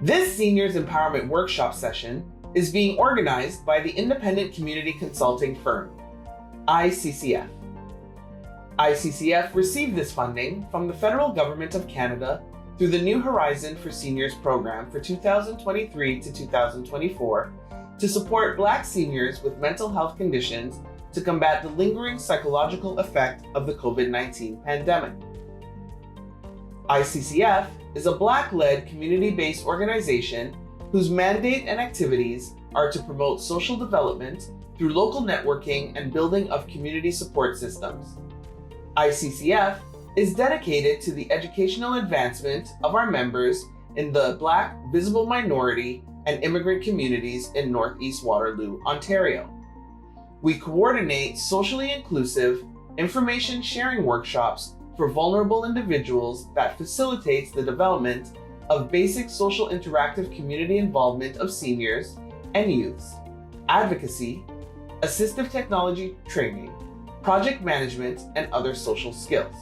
This Seniors Empowerment Workshop session is being organized by the Independent Community Consulting Firm, ICCF. ICCF received this funding from the Federal Government of Canada through the New Horizon for Seniors program for 2023 to 2024 to support Black seniors with mental health conditions to combat the lingering psychological effect of the COVID-19 pandemic. ICCF is a Black-led community-based organization whose mandate and activities are to promote social development through local networking and building of community support systems. ICCF is dedicated to the educational advancement of our members in the Black, visible minority, and immigrant communities in Northeast Waterloo, Ontario. We coordinate socially inclusive information sharing workshops for vulnerable individuals that facilitates the development of basic social interactive community involvement of seniors and youths, advocacy, assistive technology training, project management, and other social skills.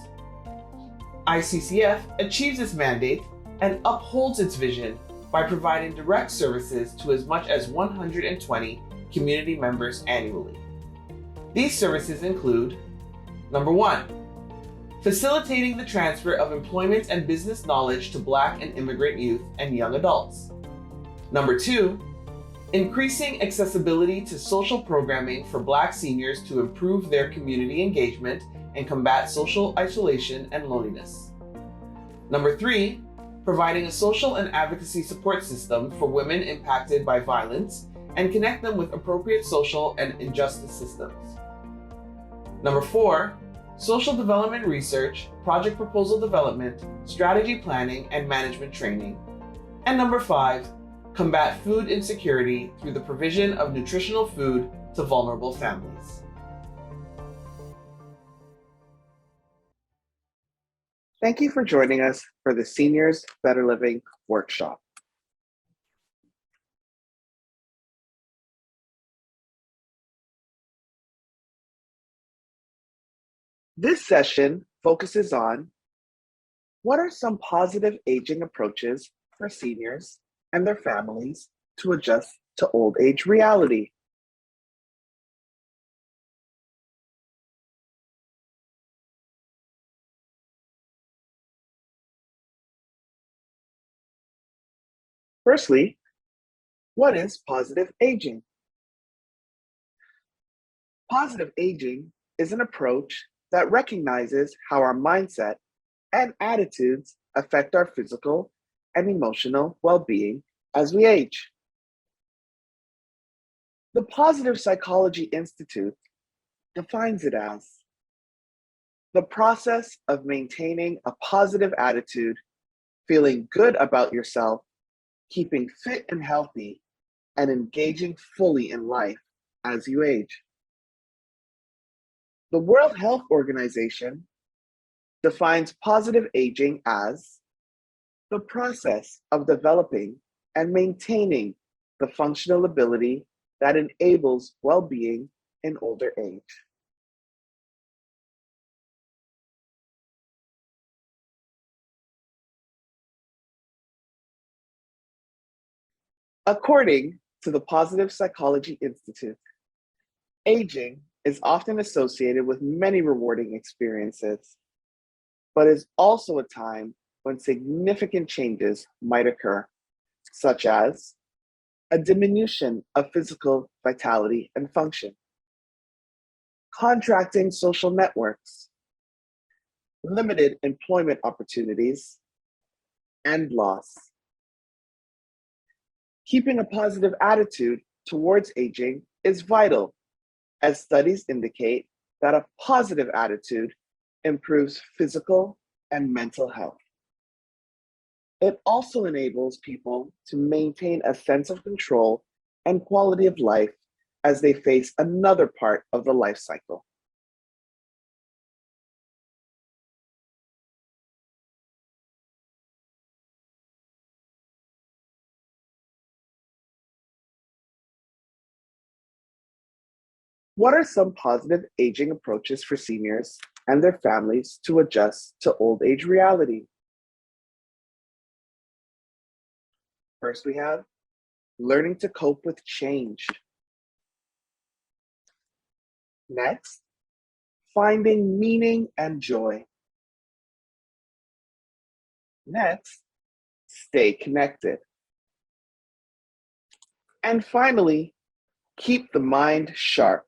ICCF achieves its mandate and upholds its vision by providing direct services to as much as 120 community members annually. These services include: number 1, facilitating the transfer of employment and business knowledge to Black and immigrant youth and young adults. Number 2, increasing accessibility to social programming for Black seniors to improve their community engagement and combat social isolation and loneliness. Number 3, providing a social and advocacy support system for women impacted by violence and connect them with appropriate social and injustice systems. Number 4, social development research, project proposal development, strategy planning, and management training. And number 5, combat food insecurity through the provision of nutritional food to vulnerable families. Thank you for joining us for the Seniors Better Living Workshop. This session focuses on what are some positive aging approaches for seniors and their families to adjust to old age reality. Firstly, what is positive aging? Positive aging is an approach that recognizes how our mindset and attitudes affect our physical and emotional well-being as we age. The Positive Psychology Institute defines it as the process of maintaining a positive attitude, feeling good about yourself, keeping fit and healthy, and engaging fully in life as you age. The World Health Organization defines positive aging as the process of developing and maintaining the functional ability that enables well-being in older age. According to the Positive Psychology Institute, aging is often associated with many rewarding experiences, but is also a time when significant changes might occur, such as a diminution of physical vitality and function, contracting social networks, limited employment opportunities, and loss. Keeping a positive attitude towards aging is vital, as studies indicate that a positive attitude improves physical and mental health. It also enables people to maintain a sense of control and quality of life as they face another part of the life cycle. What are some positive aging approaches for seniors and their families to adjust to old age reality? First, we have learning to cope with change. Next, finding meaning and joy. Next, stay connected. And finally, keep the mind sharp.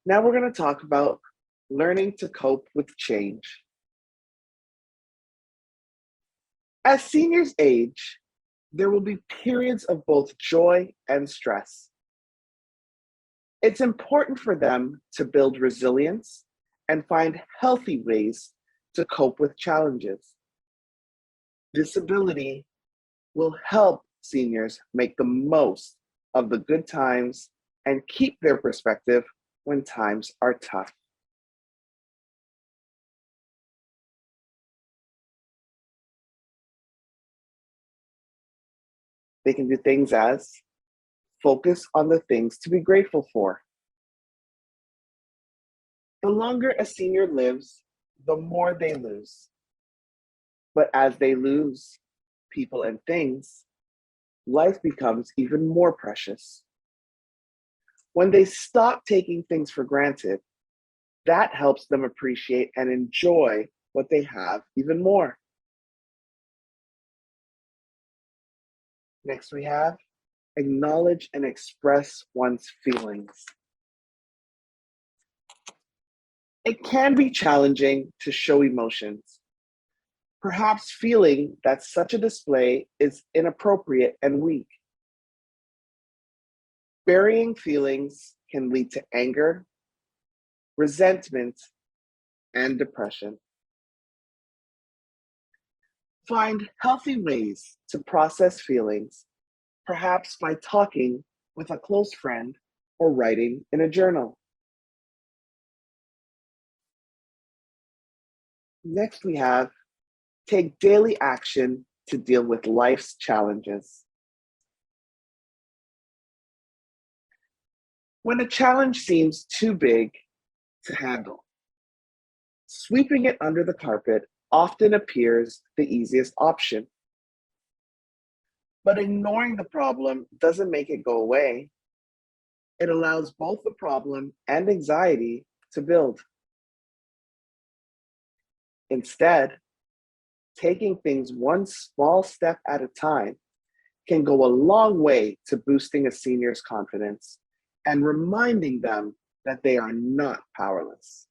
Now we're going to talk about learning to cope with change. As seniors age, there will be periods of both joy and stress. It's important for them to build resilience and find healthy ways to cope with challenges. This ability will help seniors make the most of the good times and keep their perspective when times are tough. They can do things as focus on the things to be grateful for. The longer a senior lives, the more they lose. But as they lose people and things, life becomes even more precious. When they stop taking things for granted, that helps them appreciate and enjoy what they have even more. Next, we have acknowledge and express one's feelings. It can be challenging to show emotions, perhaps feeling that such a display is inappropriate and weak. Burying feelings can lead to anger, resentment, and depression. Find healthy ways to process feelings, perhaps by talking with a close friend or writing in a journal. Next, we have take daily action to deal with life's challenges. When a challenge seems too big to handle, sweeping it under the carpet often appears the easiest option. But ignoring the problem doesn't make it go away. It allows both the problem and anxiety to build. Instead, taking things one small step at a time can go a long way to boosting a senior's confidence and reminding them that they are not powerless.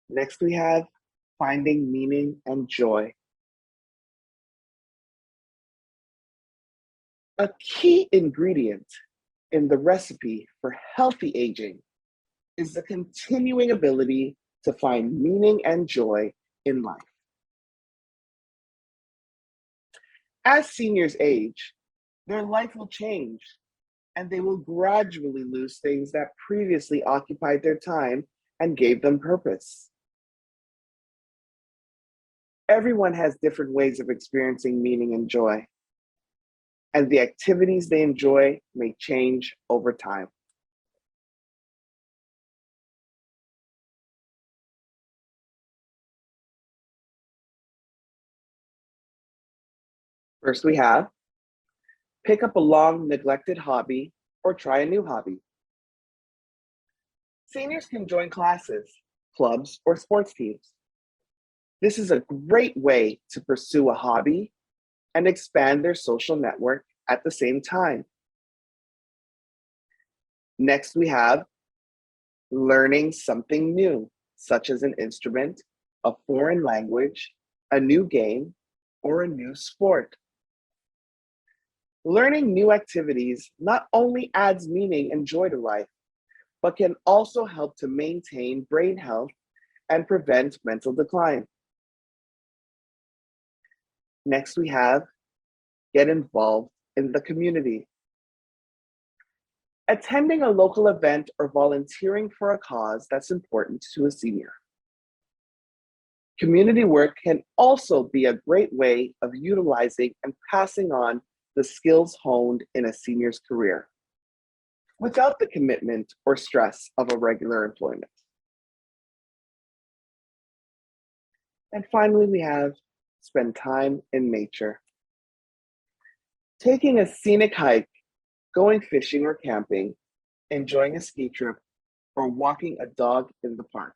Next, we have finding meaning and joy. A key ingredient in the recipe for healthy aging is the continuing ability to find meaning and joy in life. As seniors age, their life will change and they will gradually lose things that previously occupied their time and gave them purpose. Everyone has different ways of experiencing meaning and joy, and the activities they enjoy may change over time. First, we have pick up a long neglected hobby or try a new hobby. Seniors can join classes, clubs, or sports teams. This is a great way to pursue a hobby and expand their social network at the same time. Next, we have learning something new, such as an instrument, a foreign language, a new game, or a new sport. Learning new activities not only adds meaning and joy to life, but can also help to maintain brain health and prevent mental decline. Next, we have get involved in the community. Attending a local event or volunteering for a cause that's important to a senior. Community work can also be a great way of utilizing and passing on the skills honed in a senior's career without the commitment or stress of a regular employment. And finally, we have spend time in nature. Taking a scenic hike, going fishing or camping, enjoying a ski trip, or walking a dog in the park.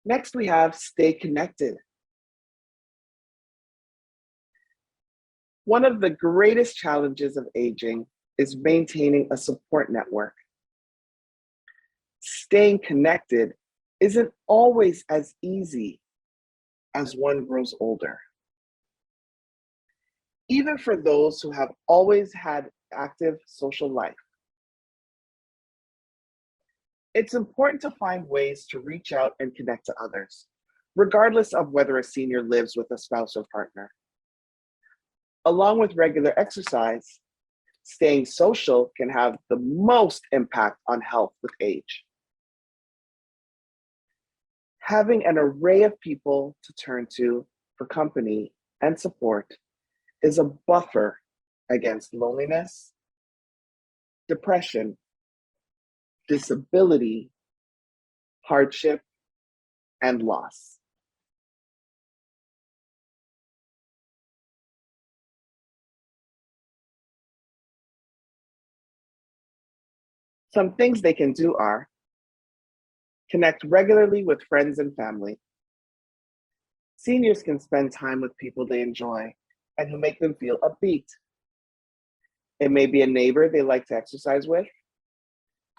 Next, we have stay connected. One of the greatest challenges of aging is maintaining a support network. Staying connected isn't always as easy as one grows older. Even for those who have always had active social life, it's important to find ways to reach out and connect to others, regardless of whether a senior lives with a spouse or partner. Along with regular exercise, staying social can have the most impact on health with age. Having an array of people to turn to for company and support is a buffer against loneliness, depression, disability, hardship, and loss. Some things they can do are connect regularly with friends and family. Seniors can spend time with people they enjoy and who make them feel upbeat. It may be a neighbor they like to exercise with,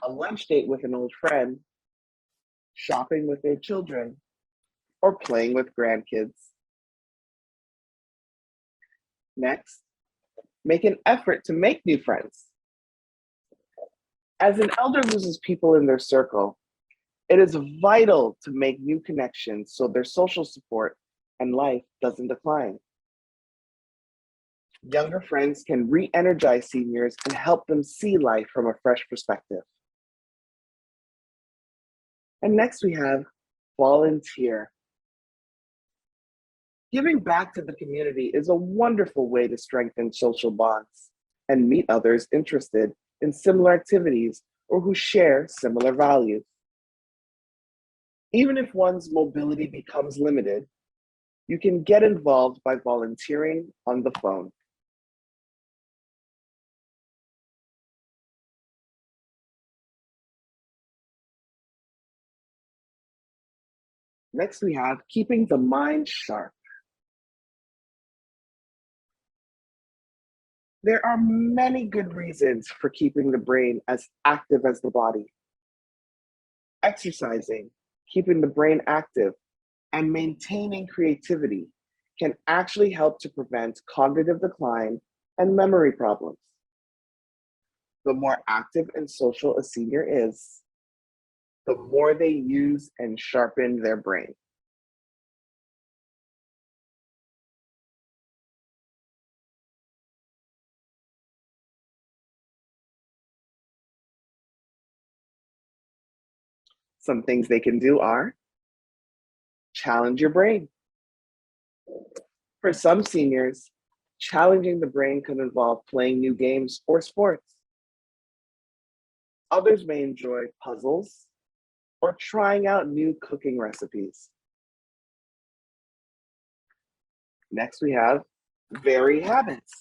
a lunch date with an old friend, shopping with their children, or playing with grandkids. Next, make an effort to make new friends. As an elder loses people in their circle, it is vital to make new connections so their social support and life doesn't decline. Younger friends can re-energize seniors and help them see life from a fresh perspective. And next we have volunteer. Giving back to the community is a wonderful way to strengthen social bonds and meet others interested in similar activities or who share similar values. Even if one's mobility becomes limited, you can get involved by volunteering on the phone. Next, we have keeping the mind sharp. There are many good reasons for keeping the brain as active as the body. Exercising, keeping the brain active, and maintaining creativity can actually help to prevent cognitive decline and memory problems. The more active and social a senior is, the more they use and sharpen their brain. Some things they can do are challenge your brain. For some seniors, challenging the brain could involve playing new games or sports. Others may enjoy puzzles or trying out new cooking recipes. Next, we have vary habits.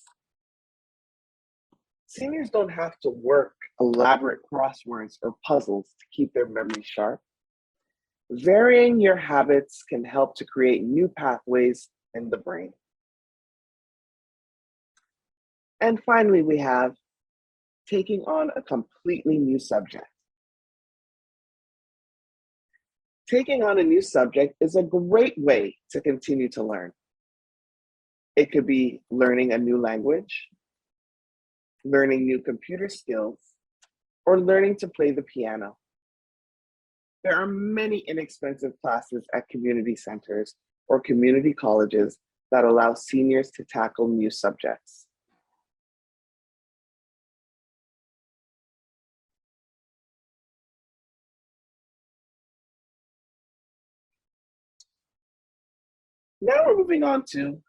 Seniors don't have to work elaborate crosswords or puzzles to keep their memory sharp. Varying your habits can help to create new pathways in the brain. And finally, we have taking on a completely new subject. Taking on a new subject is a great way to continue to learn. It could be learning a new language, learning new computer skills, or learning to play the piano. There are many inexpensive classes at community centers or community colleges that allow seniors to tackle new subjects. Now we're moving on to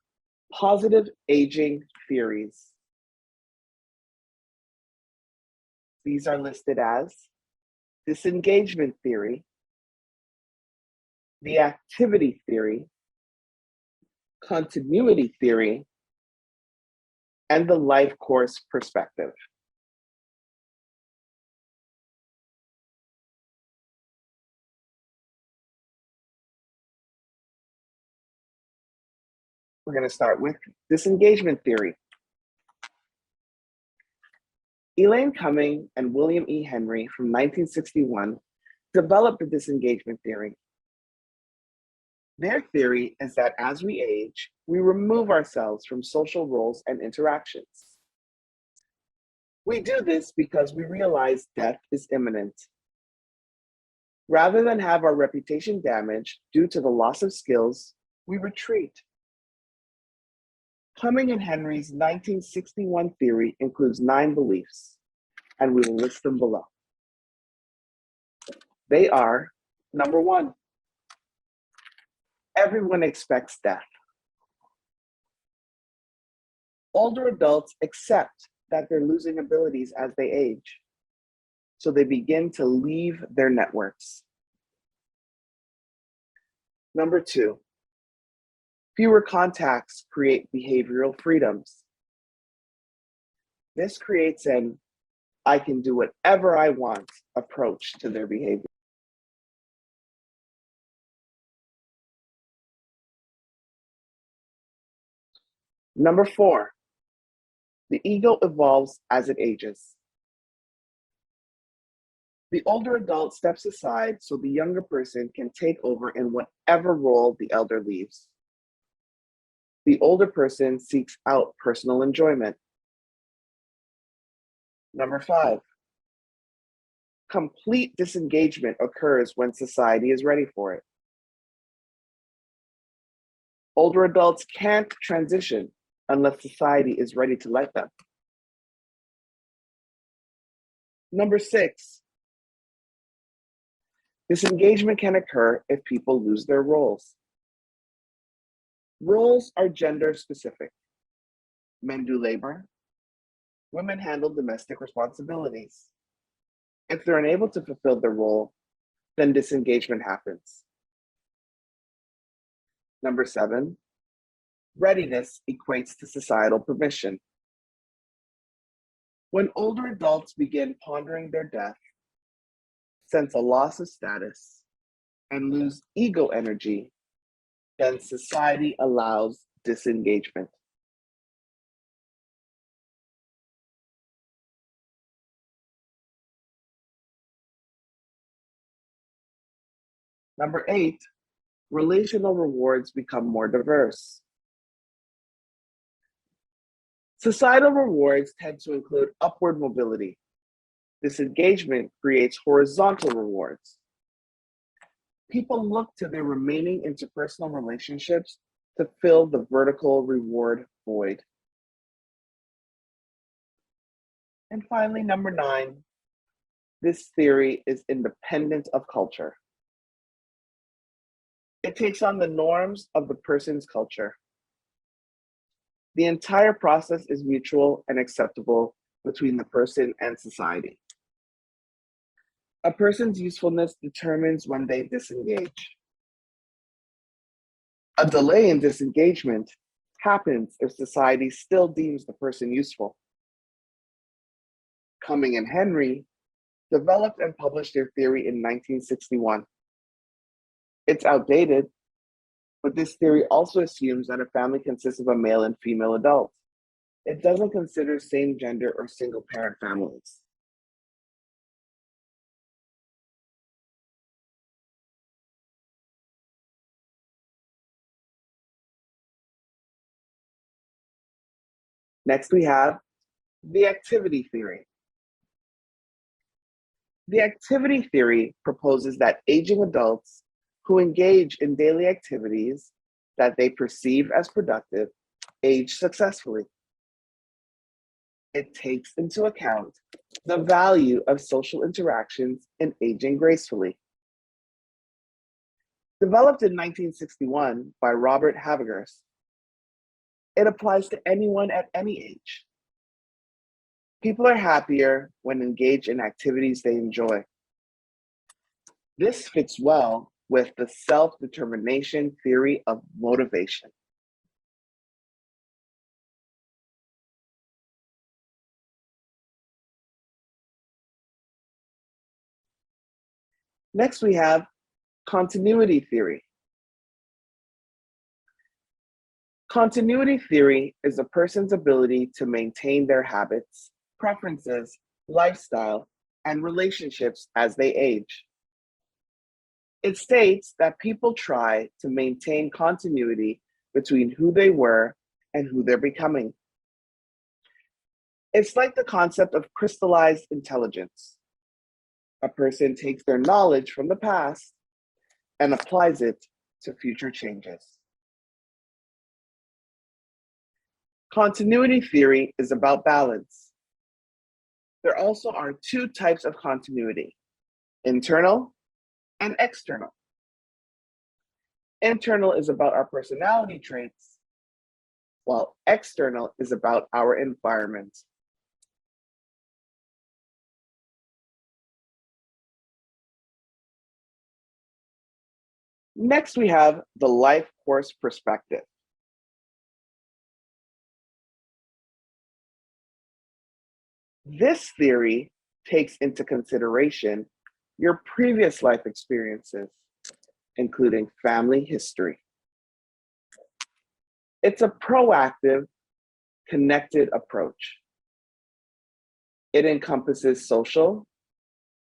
positive aging theories. These are listed as disengagement theory, the activity theory, continuity theory, and the life course perspective. We're going to start with disengagement theory. Elaine Cumming and William E. Henry from 1961 developed the disengagement theory. Their theory is that as we age, we remove ourselves from social roles and interactions. We do this because we realize death is imminent. Rather than have our reputation damaged due to the loss of skills, we retreat. Cumming and Henry's 1961 theory includes 9 beliefs, and we will list them below. They are, number 1, everyone expects death. Older adults accept that they're losing abilities as they age, so they begin to leave their networks. Number 2, fewer contacts create behavioral freedoms. This creates an I can do whatever I want approach to their behavior. Number 4, the ego evolves as it ages. The older adult steps aside so the younger person can take over in whatever role the elder leaves. The older person seeks out personal enjoyment. Number 5, complete disengagement occurs when society is ready for it. Older adults can't transition unless society is ready to let them. Number 6, disengagement can occur if people lose their roles. Roles are gender specific. Men do labor, women handle domestic responsibilities. If they're unable to fulfill their role, then disengagement happens. Number 7, readiness equates to societal permission. When older adults begin pondering their death, sense a loss of status, and lose ego energy, then society allows disengagement. Number 8, relational rewards become more diverse. Societal rewards tend to include upward mobility. Disengagement creates horizontal rewards. People look to their remaining interpersonal relationships to fill the vertical reward void. And finally, number 9, this theory is independent of culture. It takes on the norms of the person's culture. The entire process is mutual and acceptable between the person and society. A person's usefulness determines when they disengage. A delay in disengagement happens if society still deems the person useful. Cumming and Henry developed and published their theory in 1961. It's outdated, but this theory also assumes that a family consists of a male and female adult. It doesn't consider same gender or single parent families. Next, we have the activity theory. The activity theory proposes that aging adults who engage in daily activities that they perceive as productive age successfully. It takes into account the value of social interactions in aging gracefully. Developed in 1961 by Robert Havegers, it applies to anyone at any age. People are happier when engaged in activities they enjoy. This fits well with the self-determination theory of motivation. Next, we have continuity theory. Continuity theory is a person's ability to maintain their habits, preferences, lifestyle, and relationships as they age. It states that people try to maintain continuity between who they were and who they're becoming. It's like the concept of crystallized intelligence. A person takes their knowledge from the past and applies it to future changes. Continuity theory is about balance. There also are two types of continuity: internal and external. Internal is about our personality traits, while external is about our environment. Next, we have the life course perspective. This theory takes into consideration your previous life experiences, including family history. It's a proactive, connected approach. It encompasses social,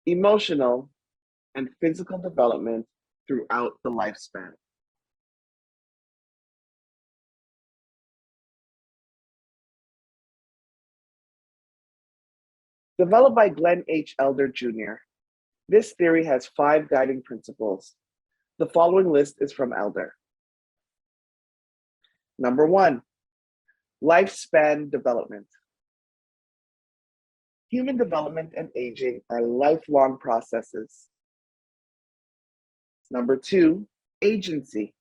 emotional, and physical development throughout the lifespan. Developed by Glenn H. Elder Jr., this theory has 5 guiding principles. The following list is from Elder. Number 1, lifespan development. Human development and aging are lifelong processes. Number 2, agency.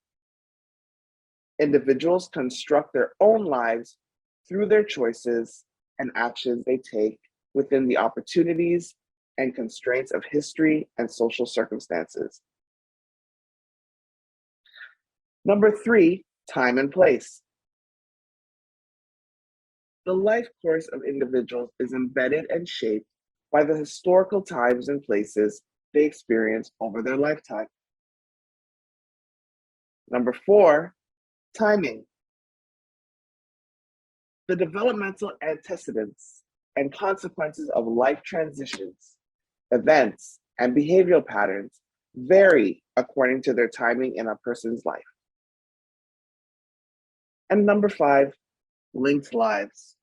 Individuals construct their own lives through their choices and actions they take within the opportunities and constraints of history and social circumstances. Number 3, time and place. The life course of individuals is embedded and shaped by the historical times and places they experience over their lifetime. Number 4, timing. The developmental antecedents and consequences of life transitions, events, and behavioral patterns vary according to their timing in a person's life. And number 5, linked lives.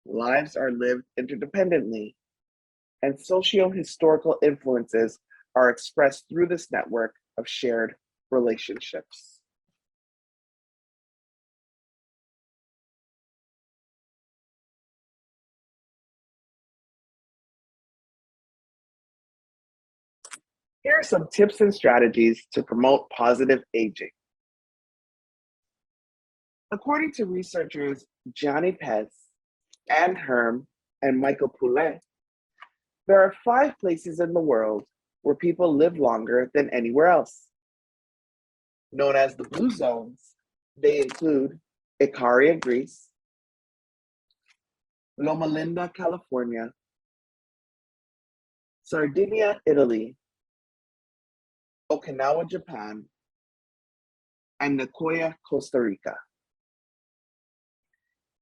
Lives are lived interdependently, and socio-historical influences are expressed through this network of shared relationships. Here are some tips and strategies to promote positive aging. According to researchers Gianni Pez, Anne Herm, and Michael Poulet, there are 5 places in the world where people live longer than anywhere else. Known as the Blue Zones, they include Ikaria, Greece, Loma Linda, California, Sardinia, Italy, Okinawa, Japan, and Nicoya, Costa Rica.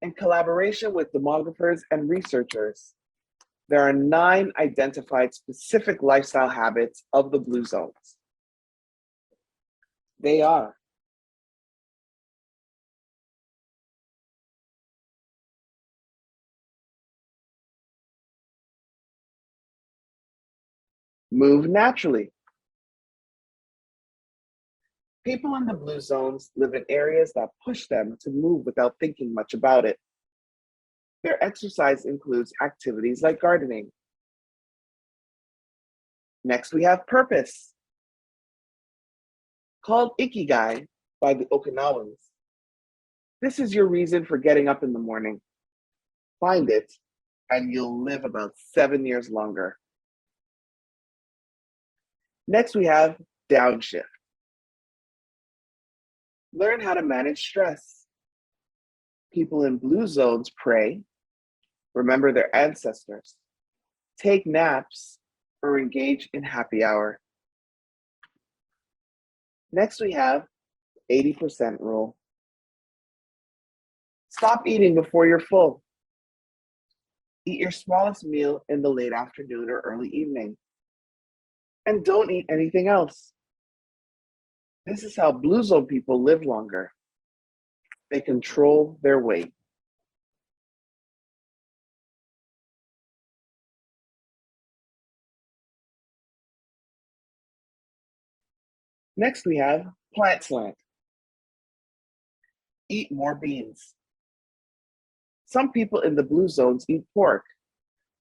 In collaboration with demographers and researchers, there are 9 identified specific lifestyle habits of the Blue Zones. They are: move naturally. People in the Blue Zones live in areas that push them to move without thinking much about it. Their exercise includes activities like gardening. Next, we have purpose. Called Ikigai by the Okinawans, this is your reason for getting up in the morning. Find it, and you'll live about 7 years longer. Next, we have downshift. Learn how to manage stress. People in blue zones pray, remember their ancestors, take naps, or engage in happy hour. Next, we have 80% rule. Stop eating before you're full. Eat your smallest meal in the late afternoon or early evening. And don't eat anything else. This is how blue zone people live longer. They control their weight. Next, we have plant slant. Eat more beans. Some people in the blue zones eat pork,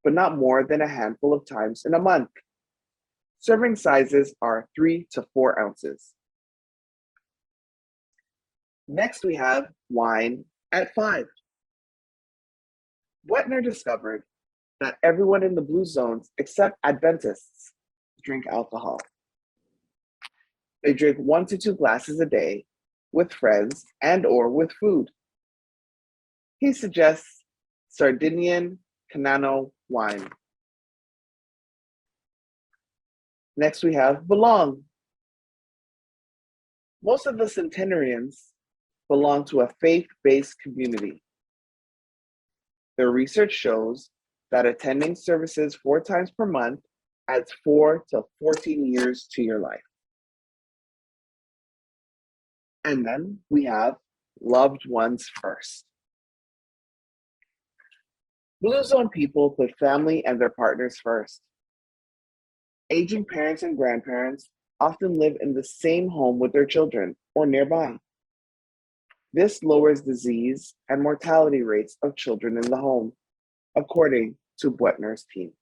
but not more than a handful of times in a month. Serving sizes are 3 to 4 ounces. Next, we have wine at 5. Wetner discovered that everyone in the blue zones, except Adventists, drink alcohol. They drink 1 to 2 glasses a day with friends and/or with food. He suggests Sardinian Canano wine. Next, we have belong. Most of the centenarians belong to a faith-based community. Their research shows that attending services 4 times per month adds 4 to 14 years to your life. And then we have loved ones first. Blue zone people put family and their partners first. Aging parents and grandparents often live in the same home with their children or nearby. This lowers disease and mortality rates of children in the home, according to Wetner's team.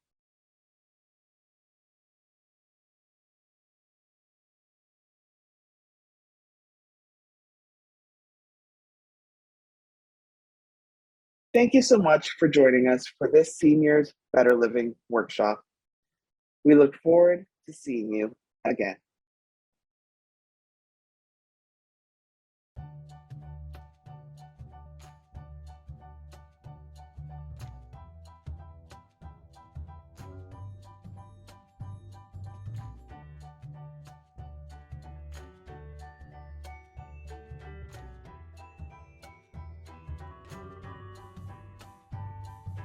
Thank you so much for joining us for this Seniors Better Living workshop. We look forward to seeing you again.